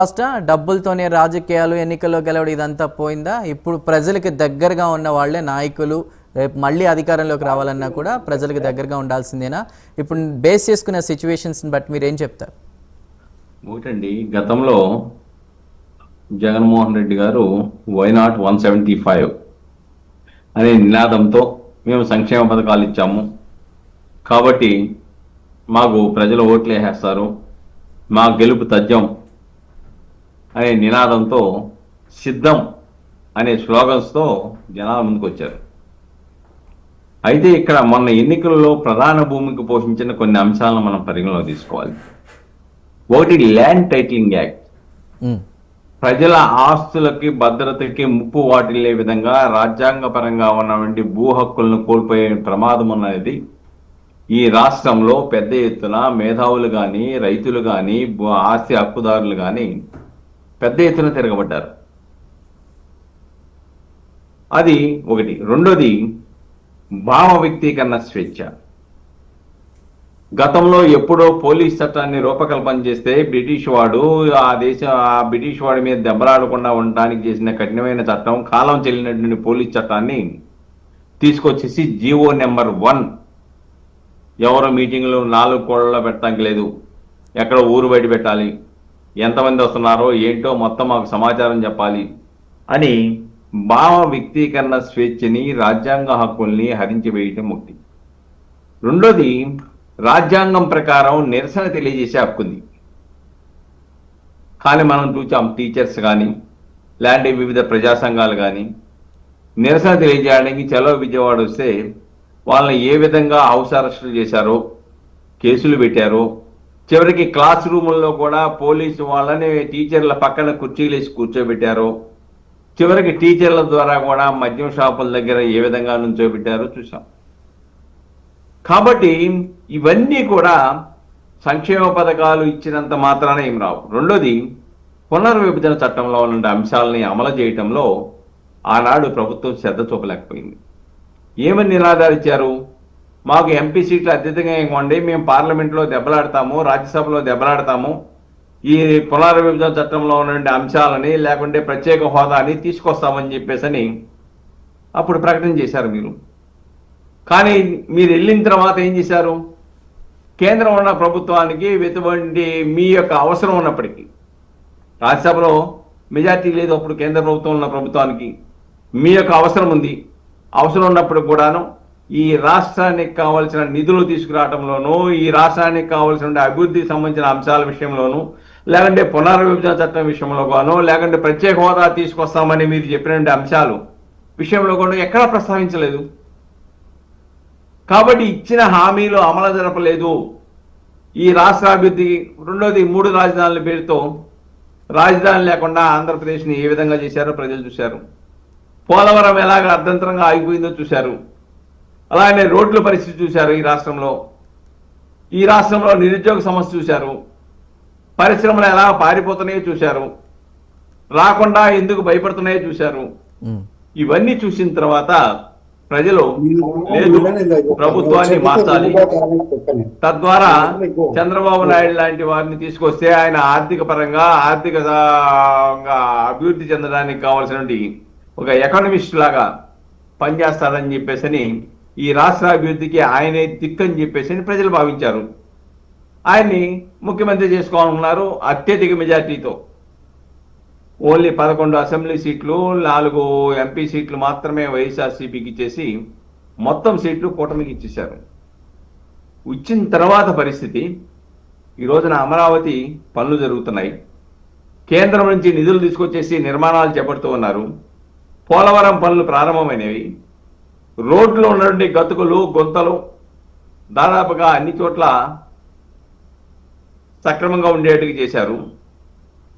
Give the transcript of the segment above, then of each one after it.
First డబ్బులతోనే రాజకీయాలు ఎన్నికల్లో గెలవడం ఇదంతా పోయిందా? ఇప్పుడు ప్రజలకు దగ్గరగా ఉన్న వాళ్ళే నాయకులు. రేపు మళ్ళీ అధికారంలోకి రావాలన్నా కూడా ప్రజలకు దగ్గరగా ఉండాల్సిందేనా? ఇప్పుడు బేస్ చేసుకున్న సిచ్యువేషన్స్ని బట్టి మీరు ఏం చెప్తారు? ఒకటండి, గతంలో జగన్మోహన్ రెడ్డి గారు వైనాట్ 175 అనే నినాదంతో మేము సంక్షేమ పథకాలు ఇచ్చాము కాబట్టి మాకు ప్రజలు ఓట్లు వేసేస్తారు, మా గెలుపు తథ్యం అనే నినాదంతో సిద్ధం అనే స్లోగన్స్తో జనాల ముందుకు వచ్చారు. అయితే ఇక్కడ మొన్న ఎన్నికల్లో ప్రధాన భూమిక పోషించిన కొన్ని అంశాలను మనం పరిగణలో తీసుకోవాలి. ఒకటి, ల్యాండ్ టైటిలింగ్ యాక్ట్. ప్రజల ఆస్తులకి భద్రతకి ముప్పు వాటిల్లే విధంగా రాజ్యాంగపరంగా ఉన్నటువంటి భూ హక్కులను కోల్పోయే ప్రమాదం ఉన్నది ఈ రాష్ట్రంలో పెద్ద ఎత్తున మేధావులు కానీ, రైతులు కానీ, ఆస్తి హక్కుదారులు కానీ పెద్ద ఎత్తున తిరగబడ్డారు. అది ఒకటి. రెండోది, భావ వ్యక్తీకరణ స్వేచ్ఛ. గతంలో ఎప్పుడో పోలీస్ చట్టాన్ని రూపకల్పన చేస్తే బ్రిటిష్ వాడు ఆ బ్రిటిష్ వాడి మీద దెబ్బలాడకుండా ఉండడానికి చేసిన కఠినమైన చట్టం, కాలం చెల్లినటువంటి పోలీస్ చట్టాన్ని తీసుకొచ్చేసి జీవో నెంబర్ 1, ఎవరో మీటింగ్లు 4 కోళ్లలో పెట్టడానికి లేదు, ఎక్కడ ఊరు బయట పెట్టాలి, ఎంతమంది వస్తున్నారో ఏంటో మొత్తం మాకు సమాచారం చెప్పాలి అని భావ వ్యక్తీకరణ స్వేచ్ఛని, రాజ్యాంగ హక్కుల్ని హరించి వేయటం ఒకటి. రెండోది, రాజ్యాంగం ప్రకారం నిరసన తెలియజేసే హక్కుంది. కానీ మనం చూసాం, టీచర్స్ కానీ లేదంటే వివిధ ప్రజా సంఘాలు కానీ నిరసన తెలియజేయడానికి చలో విజయవాడ వస్తే వాళ్ళని ఏ విధంగా హౌస్ అరెస్టులు చేశారో, కేసులు పెట్టారో, చివరికి క్లాస్ రూముల్లో కూడా పోలీసు వాళ్ళని టీచర్ల పక్కన కుర్చీలు వేసి కూర్చోబెట్టారో, చివరికి టీచర్ల ద్వారా కూడా మద్యం షాపుల దగ్గర ఏ విధంగా నుంచోబెట్టారో చూసాం. కాబట్టి ఇవన్నీ కూడా సంక్షేమ పథకాలు ఇచ్చినంత మాత్రాన ఏం రావు. రెండోది, పునర్విభజన చట్టంలో ఉన్న అంశాలని అమలు చేయటంలో ఆనాడు ప్రభుత్వం శ్రద్ధ చూపలేకపోయింది. ఏమని నినాదాలు ఇచ్చారు? మాకు ఎంపీ సీట్లు అత్యధికంగా ఇవ్వండి, మేము పార్లమెంట్లో దెబ్బలాడతాము, రాజ్యసభలో దెబ్బలాడతాము, ఈ పునర్విభజన చట్టంలో ఉన్న అంశాలని లేకుంటే ప్రత్యేక హోదాని తీసుకొస్తామని చెప్పేసి అప్పుడు ప్రకటన చేశారు మీరు. కానీ మీరు వెళ్ళిన తర్వాత ఏం చేశారు? కేంద్రం ఉన్న ప్రభుత్వానికి ఎటువంటి మీ యొక్క అవసరం ఉన్నప్పటికీ, రాజ్యసభలో మెజార్టీ లేదు అప్పుడు కేంద్ర ప్రభుత్వం ఉన్న ప్రభుత్వానికి, మీ యొక్క అవసరం ఉంది, అవసరం ఉన్నప్పుడు కూడాను ఈ రాష్ట్రానికి కావాల్సిన నిధులు తీసుకురావడంలోనూ, ఈ రాష్ట్రానికి కావాల్సిన అభివృద్ధికి సంబంధించిన అంశాల విషయంలోనూ, లేకంటే పునర్విభజన చట్టం విషయంలో గానో, లేకంటే ప్రత్యేక హోదా తీసుకొస్తామని మీరు చెప్పిన అంశాలు విషయంలో కూడా ఎక్కడా ప్రస్తావించలేదు. కాబట్టి ఇచ్చిన హామీలు అమలు జరపలేదు ఈ రాష్ట్ర అభివృద్ధికి. రెండోది, 3 రాజధానుల పేరుతో రాజధాని లేకుండా ఆంధ్రప్రదేశ్ని ఏ విధంగా చేశారో ప్రజలు చూశారు. పోలవరం ఎలాగ అర్ధంతరంగా ఆగిపోయిందో చూశారు. అలాగే రోడ్ల పరిస్థితి చూశారు. ఈ రాష్ట్రంలో నిరుద్యోగ సమస్య చూశారు. పరిశ్రమలు ఎలా పారిపోతున్నాయో చూశారు. రాకుండా ఎందుకు భయపడుతున్నాయో చూశారు. ఇవన్నీ చూసిన తర్వాత ప్రజలు లేదు, ప్రభుత్వాన్ని మార్చాలి, తద్వారా చంద్రబాబు నాయుడు లాంటి వారిని తీసుకొస్తే ఆయన ఆర్థిక అభివృద్ధి చెందడానికి కావాల్సినటువంటి ఒక ఎకానమిస్ట్ లాగా పనిచేస్తారని చెప్పేసి ఈ రాష్ట్ర అభివృద్ధికి ఆయనే దిక్కని చెప్పేసి ప్రజలు భావించారు. ఆయన్ని ముఖ్యమంత్రి చేసుకోవాలనుకున్నారు అత్యధిక మెజార్టీతో. ఓన్లీ 11 అసెంబ్లీ సీట్లు, 4 ఎంపీ సీట్లు మాత్రమే వైఎస్ఆర్సీపీకి ఇచ్చేసి మొత్తం సీట్లు కూటమికి ఇచ్చేశారు. ఇచ్చిన తర్వాత పరిస్థితి, ఈ రోజున అమరావతి పనులు జరుగుతున్నాయి, కేంద్రం నుంచి నిధులు తీసుకొచ్చేసి నిర్మాణాలు చేపడుతూ ఉన్నారు, పోలవరం పనులు ప్రారంభమైనవి, రోడ్లు ఉన్నటువంటి గతుకులు గుంతలు దాదాపుగా అన్ని చోట్ల సక్రమంగా ఉండేట్టుగా చేశారు.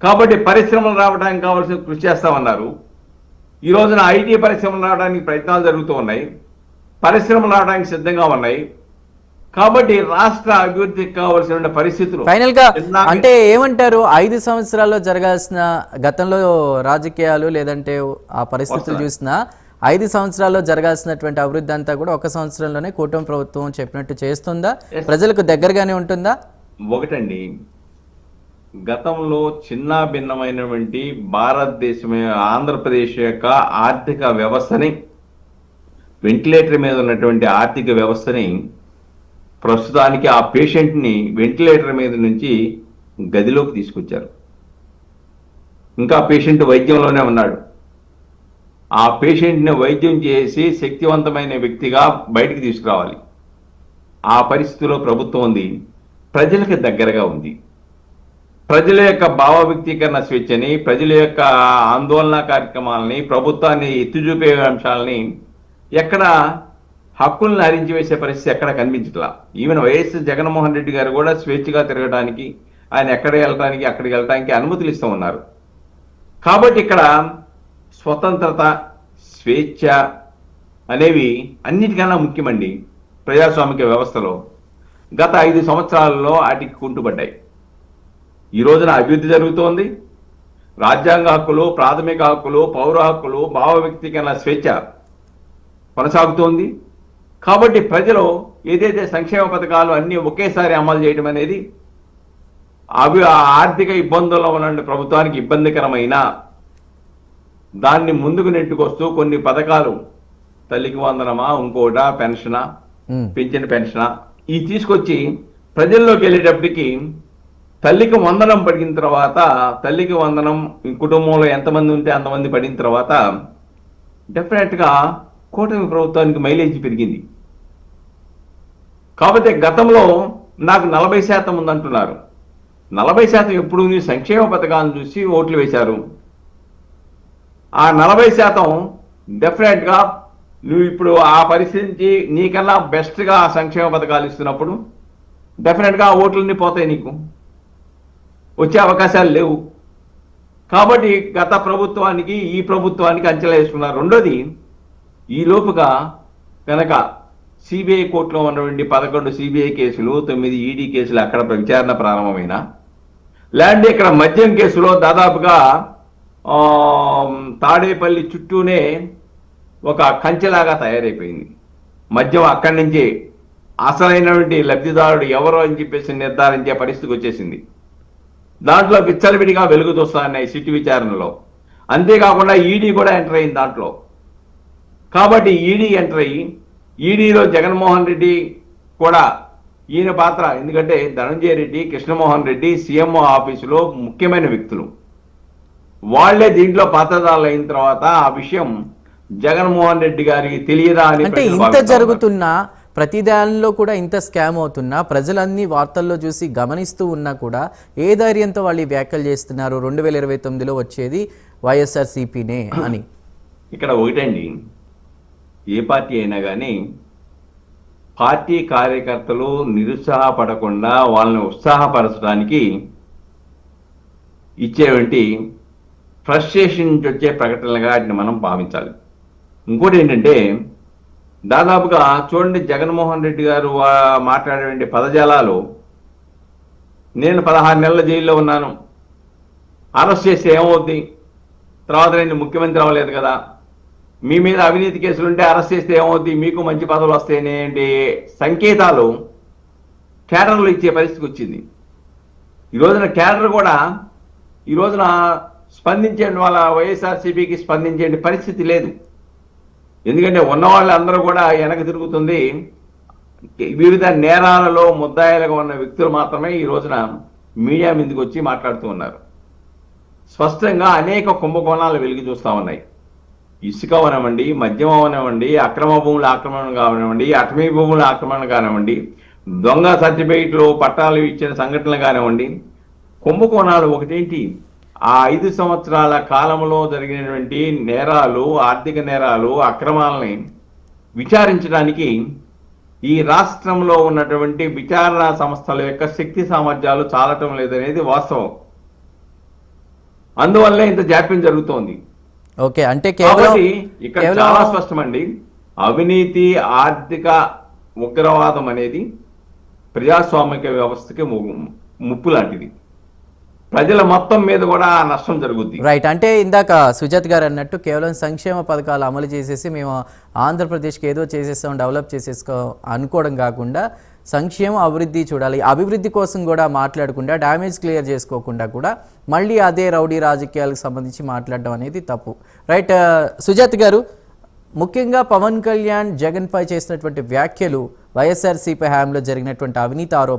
కాబట్టి పరిశ్రమలు రావడానికి కావాల్సిన కృషి చేస్తామన్నారు. ఈ రోజున ఐటీ పరిశ్రమలు రావడానికి ప్రయత్నాలు జరుగుతూ ఉన్నాయి, పరిశ్రమలు రావడానికి సిద్ధంగా ఉన్నాయి. కాబట్టి రాష్ట్ర అభివృద్ధికి కావాల్సిన పరిస్థితులు ఫైనల్ గా అంటే ఏమంటారు? 5 సంవత్సరాల్లో జరగాల్సిన గతంలో రాజకీయాలు లేదంటే ఆ పరిస్థితులు చూసినా 5 సంవత్సరాల్లో జరగాల్సినటువంటి అభివృద్ధి అంతా కూడా 1 సంవత్సరంలోనే కూటమి ప్రభుత్వం చెప్పినట్టు చేస్తుందా? ప్రజలకు దగ్గరగానే ఉంటుందా? ఒకటండి, గతంలో చిన్న భిన్నమైనటువంటి భారతదేశం ఆంధ్రప్రదేశ్ యొక్క ఆర్థిక వ్యవస్థని, వెంటిలేటర్ మీద ఉన్నటువంటి ఆర్థిక వ్యవస్థని ప్రస్తుతానికి ఆ పేషెంట్ని వెంటిలేటర్ మీద నుంచి గదిలోకి తీసుకొచ్చారు. ఇంకా పేషెంట్ వైద్యంలోనే ఉన్నాడు. ఆ పేషెంట్ని వైద్యం చేసి శక్తివంతమైన వ్యక్తిగా బయటికి తీసుకురావాలి. ఆ పరిస్థితిలో ప్రభుత్వం ఉంది, ప్రజలకు దగ్గరగా ఉంది. ప్రజల యొక్క భావ వ్యక్తీకరణ స్వేచ్ఛని, ప్రజల యొక్క ఆందోళన కార్యక్రమాలని, ప్రభుత్వాన్ని ఎత్తుచూపే అంశాలని ఎక్కడ హక్కుల్ని హరించి వేసే పరిస్థితి ఎక్కడ కనిపించట్లా. ఈవెన్ వైఎస్ జగన్మోహన్ రెడ్డి గారు కూడా స్వేచ్ఛగా తిరగడానికి, ఆయన ఎక్కడ వెళ్ళడానికి అక్కడికి వెళ్ళడానికి అనుమతులు ఇస్తూ ఉన్నారు. కాబట్టి ఇక్కడ స్వతంత్రత, స్వేచ్ఛ అనేవి అన్నిటికన్నా ముఖ్యమండి ప్రజాస్వామిక వ్యవస్థలో. గత 5 సంవత్సరాలలో వాటికి కుంటుపడ్డాయి. ఈ రోజున అభివృద్ధి జరుగుతోంది. రాజ్యాంగ హక్కులు, ప్రాథమిక హక్కులు, పౌర హక్కులు, భావ వ్యక్తీకరణ స్వేచ్ఛ కొనసాగుతోంది. కాబట్టి ప్రజలు ఏదైతే సంక్షేమ పథకాలు అన్నీ ఒకేసారి అమలు చేయడం అనేది ఆర్థిక ఇబ్బందుల్లో ఉన్న ప్రభుత్వానికి ఇబ్బందికరమైన దాన్ని ముందుకు నెట్టుకొస్తూ కొన్ని పథకాలు, తల్లికి వందనమా, ఇంకోటా, పెన్షనా, పింఛన్ పెన్షనా, ఈ తీసుకొచ్చి ప్రజల్లోకి వెళ్ళేటప్పటికి తల్లికి వందనం పడిన తర్వాత, తల్లికి వందనం కుటుంబంలో ఎంతమంది ఉంటే అంతమంది పడిన తర్వాత డెఫినెట్గా కూటమి ప్రభుత్వానికి మైలేజ్ పెరిగింది. కాబట్టి గతంలో నాకు 40% ఉందంటున్నారు. 40% ఎప్పుడు సంక్షేమ పథకాలను చూసి ఓట్లు వేశారు. ఆ 40% డెఫినెట్గా నువ్వు ఇప్పుడు ఆ పరిస్థితి నీకన్నా బెస్ట్గా సంక్షేమ పథకాలు ఇస్తున్నప్పుడు డెఫినెట్గా ఆ ఓట్లన్నీ పోతాయి, నీకు వచ్చే అవకాశాలు లేవు. కాబట్టి గత ప్రభుత్వానికి ఈ ప్రభుత్వానికి అంచనా వేసుకున్నారు. రెండోది, ఈ లోపుగా కనుక సిబిఐ కోర్టులో ఉన్నటువంటి 11 సిబిఐ కేసులు, 9 ఈడీ కేసులు అక్కడ విచారణ ప్రారంభమైన, లేదంటే ఇక్కడ మద్యం కేసులో దాదాపుగా తాడేపల్లి చుట్టూనే ఒక కంచెలాగా తయారైపోయింది. మద్యం అక్కడి నుంచి అసలైనటువంటి లబ్ధిదారుడు ఎవరో అని చెప్పేసి నిర్ధారించే పరిస్థితికి వచ్చేసింది. దాంట్లో విచ్చలవిడిగా వెలుగు చూస్తున్నాయి సిట్టు విచారణలో. అంతేకాకుండా ఈడీ కూడా ఎంటర్ అయింది దాంట్లో. కాబట్టి ఈడీ ఎంటర్ అయ్యి, ఈడీలో జగన్మోహన్ రెడ్డి కూడా ఈయన పాత్ర, ఎందుకంటే ధనంజయ రెడ్డి, కృష్ణమోహన్ రెడ్డి సీఎంఓ ఆఫీసులో ముఖ్యమైన వ్యక్తులు, వాళ్లే దీంట్లో పాత్రదారులు అయిన తర్వాత ఆ విషయం జగన్మోహన్ రెడ్డి గారికి తెలియదా అని అంటే ఇంత జరుగుతున్నా, ప్రతి దానిలో కూడా ఇంత స్కామ్ అవుతున్నా, ప్రజలన్నీ వార్తల్లో చూసి గమనిస్తూ ఉన్నా కూడా ఏ ధైర్యంతో వాళ్ళు వ్యాఖ్యలు చేస్తున్నారు 2029లో వచ్చేది వైఎస్ఆర్సీపీనే అని? ఇక్కడ ఒకటండి, ఏ పార్టీ అయినా కానీ పార్టీ కార్యకర్తలు నిరుత్సాహపడకుండా వాళ్ళని ఉత్సాహపరచడానికి ఇచ్చేటువంటి ఫ్రస్ట్రేషన్ నుంచి వచ్చే ప్రకటనలుగా వాటిని మనం భావించాలి. ఇంకోటి ఏంటంటే, దాదాపుగా చూడండి, జగన్మోహన్ రెడ్డి గారు మాట్లాడేటువంటి పదజాలాలు, నేను 16 నెలల జైల్లో ఉన్నాను, అరెస్ట్ చేస్తే ఏమవుద్ది, తర్వాత నేను ముఖ్యమంత్రి అవ్వలేదు కదా, మీ మీద అవినీతి కేసులుంటే అరెస్ట్ చేస్తే ఏమవుద్ది, మీకు మంచి పదవులు వస్తాయనే సంకేతాలు కేడర్లు ఇచ్చే పరిస్థితికి వచ్చింది. ఈ రోజున కేడర్ కూడా ఈ రోజున స్పందించే వాళ్ళ వైఎస్ఆర్సీపీకి స్పందించే పరిస్థితి లేదు. ఎందుకంటే ఉన్న వాళ్ళందరూ కూడా వెనక తిరుగుతుంది. వివిధ నేరాలలో ముద్దాయిలుగా ఉన్న వ్యక్తులు మాత్రమే ఈ రోజున మీడియా మీదకి వచ్చి మాట్లాడుతూ ఉన్నారు. స్పష్టంగా అనేక కుంభకోణాలు వెలిగి చూస్తూ ఉన్నాయి. ఇసుక అవనివ్వండి, మద్యం అవనివ్వండి, అక్రమ భూముల ఆక్రమణ కానివ్వండి, అటవీ భూముల ఆక్రమణ కానివ్వండి, దొంగ సర్టిఫికేట్లు పట్టాలు ఇచ్చిన సంఘటనలు కానివ్వండి, కుంభకోణాలు ఒకటేంటి, ఆ 5 సంవత్సరాల కాలంలో జరిగినటువంటి నేరాలు, ఆర్థిక నేరాలు, అక్రమాలని విచారించడానికి ఈ రాష్ట్రంలో ఉన్నటువంటి విచారణ సంస్థల యొక్క శక్తి సామర్థ్యాలు చాలటం లేదనేది వాస్తవం. అందువల్లే ఇంత జాప్యం జరుగుతోంది. ఓకే, అంటే ఇక్కడ చాలా స్పష్టమండి, అవినీతి, ఆర్థిక ఉగ్రవాదం అనేది ప్రజాస్వామిక వ్యవస్థకి ముప్పు లాంటిది. ప్రజల మొత్తం మీద కూడా నష్టం జరుగుద్ది. రైట్, అంటే ఇందాక సుజాత్ గారు అన్నట్టు కేవలం సంక్షేమ పథకాలు అమలు చేసేసి మేము ఆంధ్రప్రదేశ్కి ఏదో చేసేస్తాం, డెవలప్ చేసేసుకో అనుకోవడం కాకుండా సంక్షేమం అభివృద్ధి చూడాలి. అభివృద్ధి కోసం కూడా మాట్లాడకుండా డ్యామేజ్ క్లియర్ చేసుకోకుండా కూడా మళ్ళీ అదే రౌడీ రాజకీయాలకు సంబంధించి మాట్లాడడం అనేది తప్పు. రైట్, సుజాత గారు, ముఖ్యంగా పవన్ కళ్యాణ్ జగన్పై చేసినటువంటి వ్యాఖ్యలు వైఎస్ఆర్సీపీ హయాంలో జరిగినటువంటి అవినీతి ఆరోపణ